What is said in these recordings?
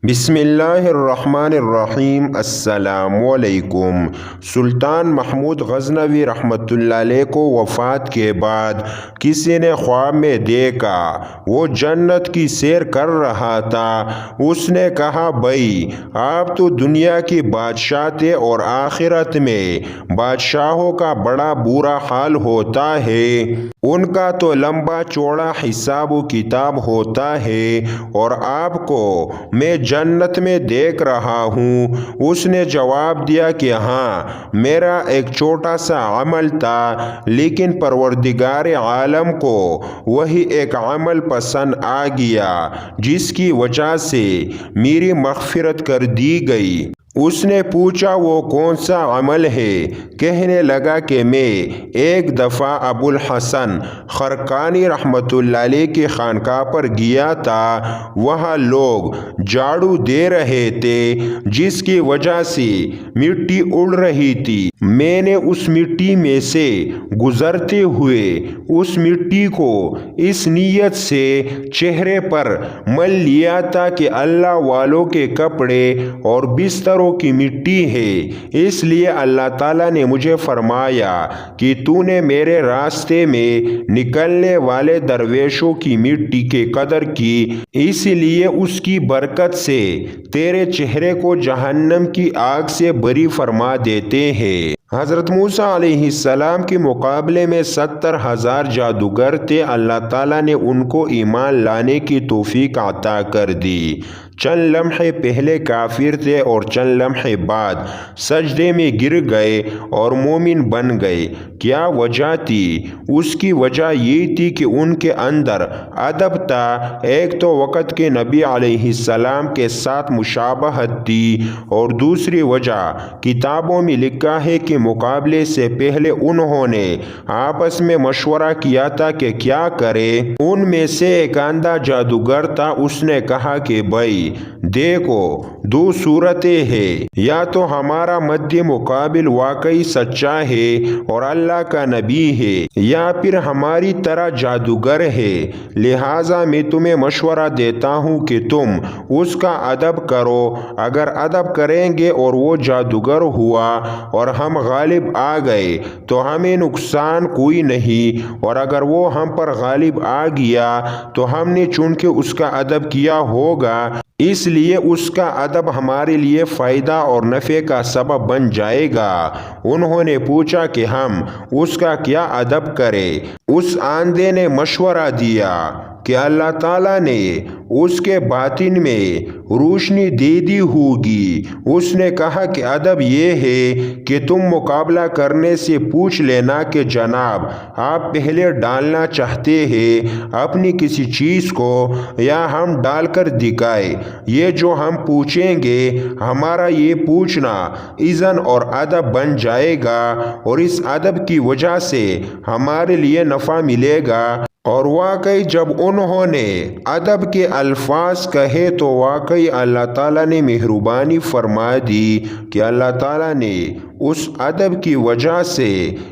بسم اللہ الرحمن الرحیم۔ السلام علیکم۔ سلطان محمود غزنوی رحمۃ اللہ علیہ کو وفات کے بعد کسی نے خواب میں دیکھا وہ جنت کی سیر کر رہا تھا۔ اس نے کہا، بھائی آپ تو دنیا کی بادشاہ تھے اور آخرت میں بادشاہوں کا بڑا برا حال ہوتا ہے، ان کا تو لمبا چوڑا حساب و کتاب ہوتا ہے اور آپ کو میں جنت میں دیکھ رہا ہوں۔ اس نے جواب دیا کہ ہاں، میرا ایک چھوٹا سا عمل تھا، لیکن پروردگار عالم کو وہی ایک عمل پسند آ گیا جس کی وجہ سے میری مغفرت کر دی گئی۔ اس نے پوچھا، وہ کون سا عمل ہے؟ کہنے لگا کہ میں ایک دفعہ ابو الحسن خرقانی رحمۃ اللہ علیہ کی خانقاہ پر گیا تھا۔ وہاں لوگ جھاڑو دے رہے تھے جس کی وجہ سے مٹی اڑ رہی تھی۔ میں نے اس مٹی میں سے گزرتے ہوئے اس مٹی کو اس نیت سے چہرے پر مل لیا تھا کہ اللہ والوں کے کپڑے اور بستروں کی مٹی ہے، اس لیے اللہ تعالیٰ نے مجھے فرمایا کہ تو نے میرے راستے میں نکلنے والے درویشوں کی مٹی کے قدر کی، اس لیے اس کی برکت سے تیرے چہرے کو جہنم کی آگ سے بری فرما دیتے ہیں۔ حضرت موسیٰ علیہ السلام کے مقابلے میں 70,000 جادوگر تھے۔ اللہ تعالیٰ نے ان کو ایمان لانے کی توفیق عطا کر دی۔ چند لمحے پہلے کافر تھے اور چند لمحے بعد سجدے میں گر گئے اور مومن بن گئے۔ کیا وجہ تھی؟ اس کی وجہ یہ تھی کہ ان کے اندر ادب تھا۔ ایک تو وقت کے نبی علیہ السلام کے ساتھ مشابہت تھی اور دوسری وجہ کتابوں میں لکھا ہے کہ مقابلے سے پہلے انہوں نے آپس میں مشورہ کیا تھا کہ کیا کرے۔ ان میں سے ایک اندھا جادوگر تھا۔ اس نے کہا کہ بھائی دیکھو، دو صورتیں ہیں، یا تو ہمارا مدِ مقابل واقعی سچا ہے اور اللہ کا نبی ہے، یا پھر ہماری طرح جادوگر ہے، لہٰذا میں تمہیں مشورہ دیتا ہوں کہ تم اس کا ادب کرو۔ اگر ادب کریں گے اور وہ جادوگر ہوا اور ہم غالب آ گئے تو ہمیں نقصان کوئی نہیں، اور اگر وہ ہم پر غالب آ گیا تو ہم نے چونکہ اس کا ادب کیا ہوگا، اس لیے اس کا ادب ہمارے لیے فائدہ اور نفع کا سبب بن جائے گا۔ انہوں نے پوچھا کہ ہم اس کا کیا ادب کریں؟ اس اندھے نے مشورہ دیا کہ اللہ تعالیٰ نے اس کے باطن میں روشنی دے دی ہوگی۔ اس نے کہا کہ ادب یہ ہے کہ تم مقابلہ کرنے سے پوچھ لینا کہ جناب آپ پہلے ڈالنا چاہتے ہیں اپنی کسی چیز کو یا ہم ڈال کر دکھائیں۔ یہ جو ہم پوچھیں گے ہمارا یہ پوچھنا اذن اور ادب بن جائے گا، اور اس ادب کی وجہ سے ہمارے لیے نفع ملے گا۔ اور واقعی جب انہوں نے ادب کے الفاظ کہے تو واقعی اللہ تعالیٰ نے مہربانی فرما دی کہ اللہ تعالیٰ نے اس ادب کی وجہ سے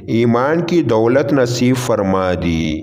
ایمان کی دولت نصیب فرما دی۔